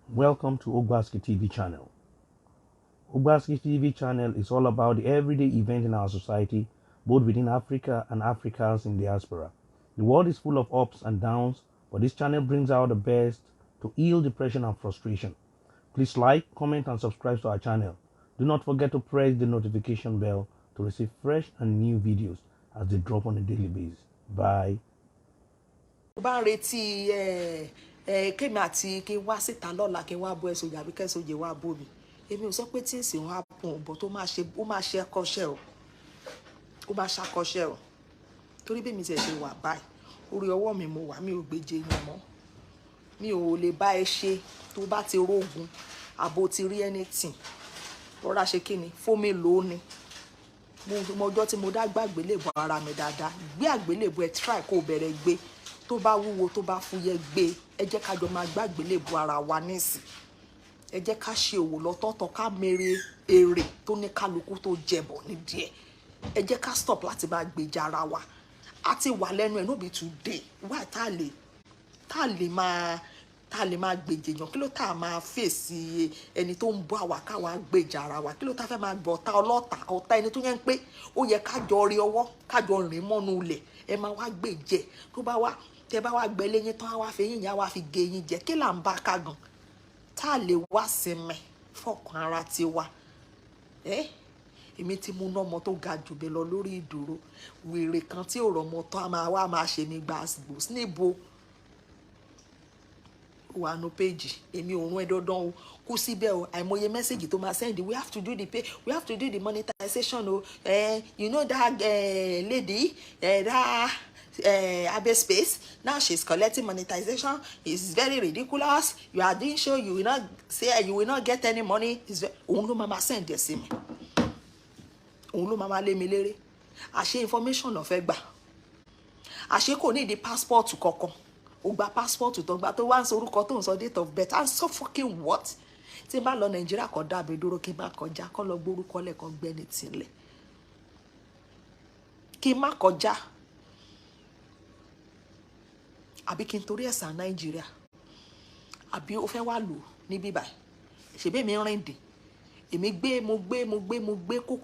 Welcome to Ogbaski TV channel. Ogbaski TV channel is all about the everyday event in our society, both within Africa and Africans in diaspora. The world is full of ups and downs, but this channel brings out the best to heal depression and frustration. Please like, comment, and subscribe to our channel. Do not forget to press the notification bell to receive fresh and new videos as they drop on a daily basis. Bye. bá ń retí kémi àti kí n wá síta lọ́la kí n wá bọ́ ẹ̀sùn àbí kẹ́sùn òye wá bó mi èmi ò sọ pé tí ń sìn wá pọ̀ bọ̀ tó máa ṣe ẹkọ́ṣẹ́ o ó máa ṣàkọ́ṣẹ́ o torí bí mi ti ṣe wà báyìí orí ọwọ́ mi mo wà mi ò gbèjè yẹn mọ́ mi ò lè bá ẹ ṣe tó bá ti rógun àbò ti rí anything rọra ṣe kí ni fómi lónìí mo ọjọ́ tí mo dá gbàgbélébùú ara mi dáadáa gbé àgbélébùú ẹ try kó bẹ̀rẹ̀ gbé tó bá wúwo tó bá fúyẹ́ gbé ẹ jẹ́ ká jọ máa gbàgbélébùú ara wa nísìn ẹ jẹ́ ká ṣe òwò lọ́tọ̀ọ̀tọ̀ ká mèrè èrè tó ní kálukú tó jẹbọ nídìí ẹ jẹ́ ká stop láti máa gbèjà ara wa a ti wà lẹ́nu ẹ̀ nóbi today wá tá a lè máa gbèjèyàn kí ló tá a máa fèsì ẹni tó ń bọ́ àwa káwa gbèjà ara wa kí ló tá a fẹ́ máa gbọ́ ọ̀tá ẹni tó yẹn ń pé ó yẹ kájọ rí ọwọ́ kájọ rìn mọ́nú ilẹ̀ ẹ máa wá gbèjẹ tó bá wá tẹ bá wá gbẹ léyìn tán á wá fi yín yẹn á wá fi gé yín jẹ kí là ń bá ká gan tá a lè wá sinmi fọkàn ara ti wa èmi tí mo ná ọmọ tó ga jù mí lọ lórí ìdúró wèrè kan tí ò rọmọ tán á máa wá máa ṣe mí gbàgbó níbo wà nù péjì èmi ò rún ẹ dandan o kú síbẹ̀ o àìmọye mẹ́sẹ̀gì tó máa send we have to do the monetization o you know that lady that Abe Space now she's collecting monetization is very ridiculous you are doing show you will not get any money òun ló máa send ẹ̀ sí mi òun ló máa lé mi léré àṣé information ló fẹ́ gbà àṣé kò ní ìdí passport kankan ó gba passport tó gba tó wá ń sọ orúkọ tó ń sọ date of birth and so fucking what tí n bá lọ Nàìjíríà kan dábẹ́ dúró kí n má kọjá kọ́ lọ gbórúkọ lẹ́ẹ̀kan gbẹ́ni tìlẹ̀ kí n má kọjá àbí kí n torí ẹ̀sà Nàìjíríà àbí ó fẹ́ wá lò ní bíbáyìí ṣèbí mi rìn dè èmi mo gbé kó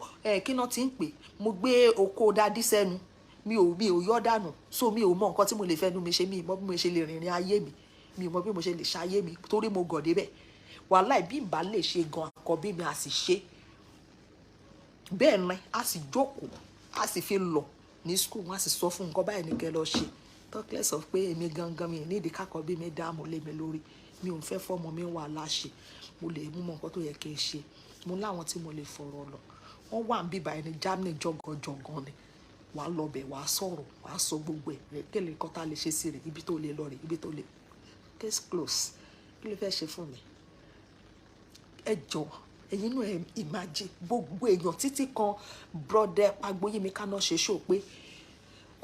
kí náà ti ń pè mo gbé oko dádí sẹ́nu mi ò yọ́ dànù so mi ò mọ nǹkan tí mo lè fẹ́nu mi ṣe mi mọ bí mo ṣe lè rìnrìn ayé mi ò mọ bí mo ṣe lè ṣayé mi torí mo gọ̀ débẹ̀ wàláì bí n bá lè ṣe gan àkọ́bí mi a sì ṣe bẹ́ẹ̀ ni a sì jókòó a sì fi lọ ní school wọn a sì sọ fún nǹkan báyìí ní kẹ́ lọ ṣe talk less of pé èmi gangan mi nídìí kákọ́bí mi dáàmú lé mi lórí mi ò fẹ́ fọ́mọ mi wà láṣẹ mo lè mú mọ nǹkan tó yẹ kí n ṣe mo láwọn tí mo lè fọ̀rọ̀ lọ wọ́n wà ń bíbá ẹni Germany jọ̀gànjọ̀gàn ni wà á lọbẹ̀ wà á sọ̀rọ̀ wà á sọ gbogbo ẹ̀ kéle nǹkan tá a lè ṣe sí rẹ̀ ibi tó lè lọ rẹ̀ ibi tó lè case close kí ló fẹ́ ṣe fún mi ẹ jọ ẹ̀yin náà ẹ imagine gbogbo èèyàn títí kan brother Agboyemi Kano ṣe ṣó pé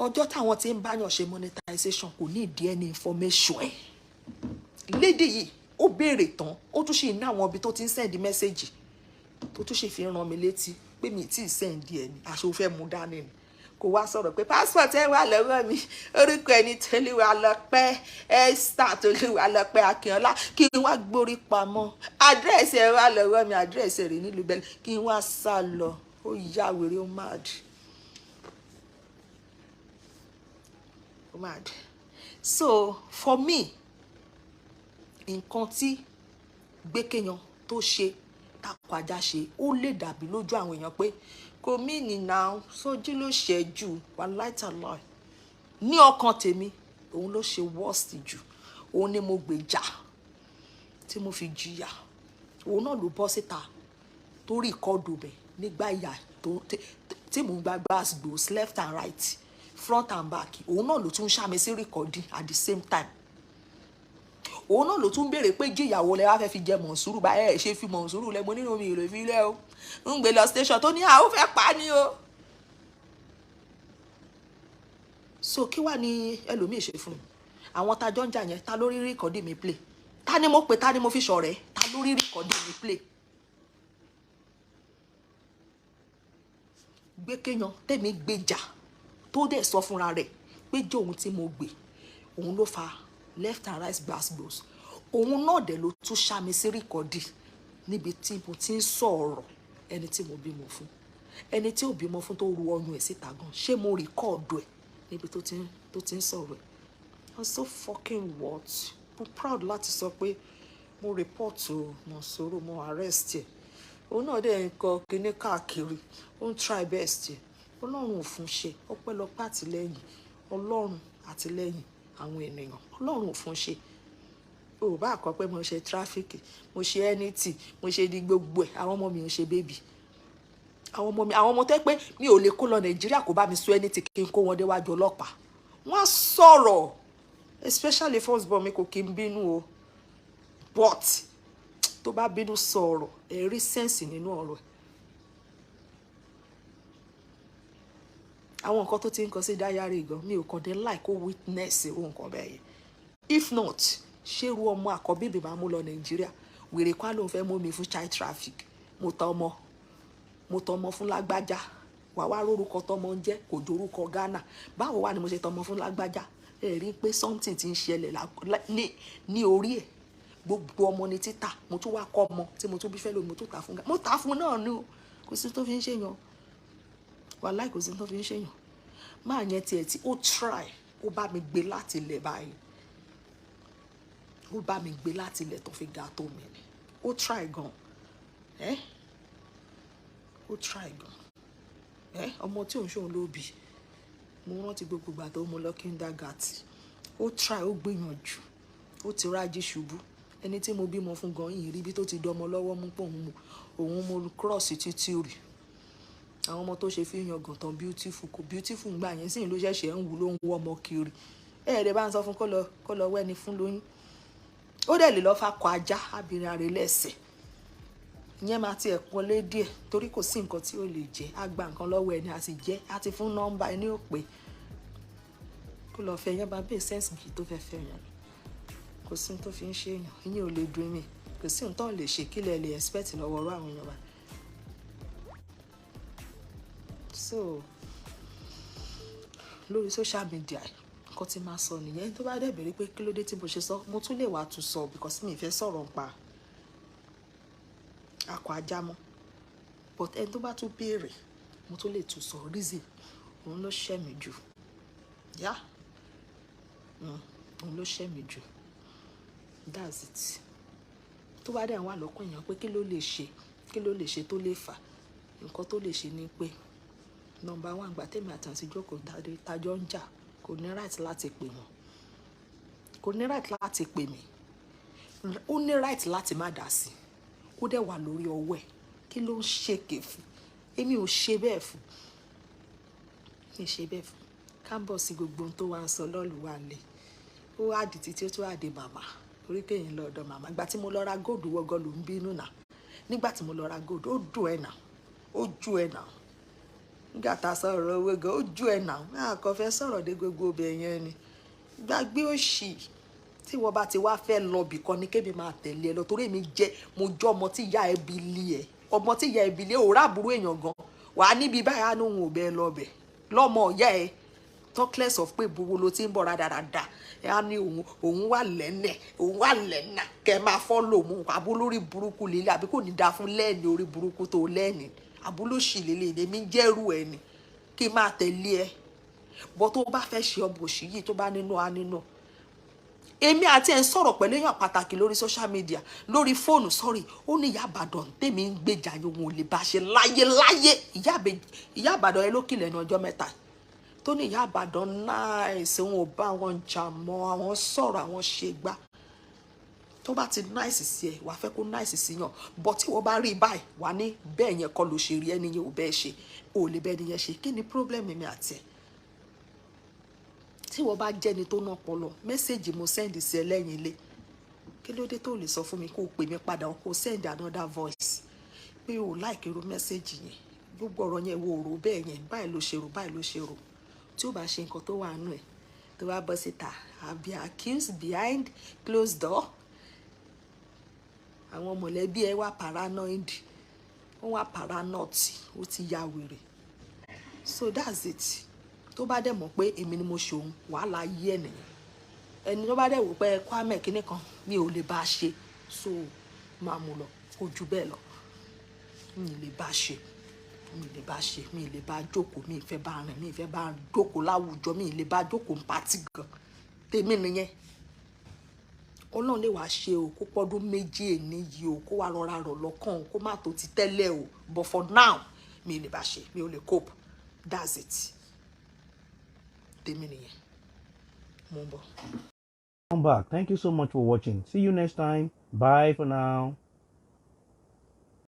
ọjọ́ táwọn ti ń báyàn ṣe monetization kò ní ìdí ẹni information ẹ̀ lédè yìí ó béèrè tán ó tún ṣe ní àwọn ibi tó ti ń send message tó tún ṣe fi ràn mí létí pé mi tí ì send ẹ̀ ní aṣọ fẹ́ mú dání ni kò wá sọ̀rọ̀ pé passport ẹ wà lọ́wọ́ mi orúkọ ẹni Tolúwa lọ́pẹ́ Esther Tolúwa lọ́pẹ́ Akínọlá kí n wá gbórí pamọ́ àdírẹ́sì ẹ wà lọ́wọ́ mi àdírẹ́sì rẹ̀ nílùú bẹ́ẹ̀ kí n wá sá lọ ó yá wèrè ó mad so for me nǹkan tí gbẹ́kẹ̀yàn tó ṣe takò ajá ṣe ó lè dàbí lójú àwọn èèyàn pé kò mí nìna Sójí ló ṣẹ́jú wà láìtàláì ní ọkàn tèmi òun ló ṣe worst jù òun ni mo gbèjà tí mo fi jìyà òun náà ló bọ́ síta tó rí ìkọdù bẹ̀ nígbà ìyà tí mò ń gba gbàgbós left and right front and back òun náà ló tún ṣàmì sí recording at the same time òun náà ló tún béèrè pé jíyàwó lẹ wá fẹ́ fi jẹ Mọ̀nsúrù bá ẹ ṣe fi Mọ̀nsúrù lẹ mo nínú mi ìrè fi lẹ o ń gbé lọ station tó ní àwọn fẹ́ pa ni o so kí wàá ní ẹlòmíì ṣe fún mi àwọn tájọ ń jà yẹn ta lórí rìkọ́dì mi play ta ni mo pè ta ni mo fi ṣọ̀rẹ́ ta lórí rìkọ́dì mi play gbé kéèyàn tẹ̀mí gbèjà tó dẹ̀ sọ fúnra rẹ̀ pé jẹ́ òun tí mo gbé òun ló fa left and right gbàgbós òun náà dẹ̀ ló tún ṣá mi sí rìkọ́dì níbi tí mo ti ń sọ̀rọ̀ ẹni tí mo bímọ fún, ẹni tí ò bímọ fún tó ru ọyún ẹ̀ síta gan, ṣé mo rìkọ́ọ̀dù ẹ̀ níbi tó ti ń sọ̀rọ̀ ẹ̀. I'm so fucking what? Mo proud láti sọ pé mo report o, mo sọ̀rọ̀, mo arrest ẹ̀. Òun náà dẹ̀ ń kọ kíní káàkiri, ó ń try best ẹ̀. Ọlọ́run ò fún ṣe, ọpẹ́lọpẹ́ àtìlẹ́yìn Ọlọ́run, àtìlẹ́yìn àwọn ènìyàn, Ọlọ́run ò fún ṣe. O bá kọ pé mo ṣe tráfíkì, mo ṣe anything, mo ṣe di gbogbo ẹ̀, àwọn ọmọ mi ò ṣe bébì. Àwọn ọmọ tẹ́ pé mi ò lè kó lọ Nàìjíríà kó bá mi sọ anything kí n kó wọn déwájú ọlọ́pàá. Wọ́n sọ̀rọ̀, especially first born mi kò kí n bínú o, but tó bá bínú sọ̀rọ̀ ẹ̀ rí sense nínú ọ̀rọ̀ ẹ̀. Àwọn nǹkan tó ti ń kọ sí diary gan mi ò kàn dé like kó witness irú nǹkan bẹ́ẹ̀ yẹn. If not, ṣerú ọmọ àkọ́bí mi máa mú lọ Nàìjíríà, wèrè kwá ló ń fẹ́ mú mi fún child traffic. Mo tọ́ ọmọ fún lágbájá, wà wá rórúkọ tọmọ ń jẹ́ kò jórúkọ Ghana. Báwo wà ni mo ṣe tọmọ fún lágbájá? Ẹ rí pé something ti ń ṣẹlẹ̀ ní orí ẹ̀. Gbogbo ọmọ ni títà, mo tún wá kọ́ ọmọ tí mo tún bí fẹ́ lómi, mo tún tà fún Ghana. Mo tà fún náà ni o, kò sí tó fi ń ṣèyàn. Wàláì kò sí tó fi ń ṣèyàn. Máa yẹn tiẹ̀ tí ó try, ó bá mi gbé láti ilẹ̀ báyìí. Ó bá mi gbé láti ilẹ̀ tó fi ga tó mi ni. Ó try gan. Ó try gan. Ọmọ tí òun ṣòun ló bí. Mo rántí gbogbo ìgbà tó mú lọ kindergarten. Ó try, ó gbìyànjú. Ó ti rájí ṣubú. Ẹni tí mo bímọ fún gan yìí rí bí tó ti dọmọ lọ́wọ́ mú pọ̀ òun mo cross títí rí. Àwọn ọmọ tó ṣe fi yan gàntàn beautiful kò beautiful ń gbà yẹn sí ló ṣẹ̀ṣẹ̀ ń wù ló ń wọ́ ọmọ kiri. Ẹ̀ẹ́dẹ̀ bá ń sọ fún kó lọ wẹ́ni fún lóyún. Ó dẹ̀ lè lọ fakọ ajá abirin àrè lẹ́sẹ̀. Ìyẹn máa ti ẹ̀pọ̀ lé díẹ̀ torí kò sí nǹkan tí ó lè jẹ́. A gba nǹkan lọ́wọ́ ẹni a sì jẹ́, a ti fún nọ́mbà ẹni ò pé. Kó lọ fẹ́ yẹn bá bẹ́ẹ̀ sense bí tó fẹ́ fẹ́ yẹn. Kò sí tó fi ń ṣe èèyàn, ìyẹn ò lè dùn mí. Kò sí nǹkan tó lè ṣe kílẹ̀ lè expect lọ́wọ́ ọ̀rọ̀ àwọn èèyàn wa. So lórí social media nǹkan tí máa sọ nìyẹn. Tó bá dẹ̀ bẹ̀rẹ̀ pé kí ló dé tí mo ṣe sọ, mo tún lè wá tún sọ because mi fẹ́ sọ̀rọ̀ ń pa akọ ajá mọ́. But ẹni tó bá tún béèrè mo tún lè tún sọ reason. Òun ló ṣẹ́ mi jù. Òun ló ṣẹ́ mi jù. That's it. Tó bá dẹ̀ wà lọ́kàn èèyàn pé kí ló lè ṣe tó lè fà. Nǹkan tó lè ṣe ni pé number one, gbà tèmi àtàntí jókòó tájọ́ ń jà kò ní right láti pè wọ́n. Kò ní right láti pè mí. Ó ní right láti má dá sí. Ó dẹ̀ wà lórí ọwọ́ ẹ̀. Kí ló ń ṣèké fún? Èmi ò ṣe bẹ́ẹ̀ fún. Mi ṣe bẹ́ẹ̀ fún. Káàbọ̀ sí gbogbo ohun tó wá ń sọ lọ́lù wà lé. Ó wá di títí ó tún wá di màmá. Orí kéyìn lọ ọ̀dọ̀ màmá. Ìgbà tí mo lọ ra góòdù wọ́gọ́ ló ń bínú náà. Nígbà tí mo lọ ra góòdù ó dùn ẹ̀ náà. Ó ju ẹ̀ náà. Nígbà tá a sọ̀rọ̀ owó gan ó ju ẹ̀ náà. Àkọ́ fẹ́ sọ̀rọ̀ dé gbogbo ibẹ̀ yẹn ni. Gbàgbé òṣì. Tí wọ́n bá ti wá fẹ́ lọ bìkan ní kébì máa tẹ̀lé ẹ lọ torí mo jọ́ ọmọ tí ìyá ẹ bí lé ẹ. Ọmọ tí ìyá ẹ bí lé ò rábùrú èèyàn gan. Wà á níbi báyìí á ní òun ò bẹ́ẹ̀ lọ bẹ̀. Lọ́mọ ìyá ẹ talkless of pé buwo ló ti ń bọ̀ rádaràda. Ẹ á ní òun wà lẹ́nẹ̀, òun wà lẹ́nà. Kẹ máa follow mú àbú lórí burúkú lílé àbí kò ní da fún lẹ́ẹ̀ni orí burúkú tó lẹ́ẹ̀ni. Àbú ló ṣì lélẹ̀ èmi jẹ́rù ẹ ni. Kí máa tẹ̀lé ẹ. Bọ́ tó bá fẹ́ ṣe ọmọ òṣì yìí tó bá nínú á nínú. Èmi àti ẹ̀ ń sọ̀rọ̀ pẹ̀lú èèyàn pàtàkì lórí social media lórí fóònù ó ní ìyá Ìbàdàn tèmi ń gbèjà yòówù ò lè bá ṣe láyé ìyá Ìbàdàn ẹ ló kìlẹ̀ ní ọjọ́ mẹ́ta tó ní ìyá Ìbàdàn nice òun ò bá wọn jà mọ́ àwọn sọ̀rọ̀ àwọn ṣe gbá tó bá ti nice sí ẹ wàá fẹ́ kó nice sí yàn bọ́ tí wọ́n bá rí báyìí wà ní bẹ́ẹ̀ yẹn kọ́ ló ṣe rí ẹni yẹn ò bẹ́ẹ̀ ṣe ò lè bẹ́ẹ̀ ni yẹn ṣe kí ni problem mi àti ẹ̀ tí wọ́n bá jẹ́ni tó ná pọlọ mẹ́sẹ̀gì mo send sí ẹ lẹ́yìn ilé kí ló dé tó lè sọ fún mi kó o pè mí padà kó o send another voice pé o like irú mẹ́sẹ̀gì yẹn gbogbo ọ̀rọ̀ yẹn wo rò bẹ́ẹ̀ yẹn báyìí ló ṣe rò tí ó bá ṣe nǹkan tó wà nù ẹ̀ tó bá bọ́ síta àbí accused behind closed door àwọn mọ̀lẹ́bí ẹ wà paranoid wọ́n wà paranoid ó ti ya wèrè so that's it tó bá dẹ̀ mọ̀ pé èmi ni mo ṣe òun wàhálà yí ẹ̀ nìyẹn ẹni tó bá dẹ̀ wò pé Kwame kíní kan mi ò lè bá a ṣe, so máa mú lọ, kò jù bẹ́ẹ̀ lọ. Mi ì lè bá a ṣe, mi ì lè bá a ṣe, mi ì lè bá a jókòó, mi ì fẹ́ bá a rìn, mi ì fẹ́ bá a jókòó láwùjọ, mi ì lè bá a jókòó pàtì gan. Tèmi nìyẹn. Ọlọ́run lè wá ṣe o, kó pọ́dún méjì èní yìí o, kó wá rọra rọ̀ lọ́kàn o, kó má tó ti tẹ́lẹ̀ o, but for now mi ì lè bá a ṣe, mi ò lè cope, that's it. Tèmi nìyẹn. Mo ń bọ̀. Come back. Thank you so much for watching. See you next time. Bye for now.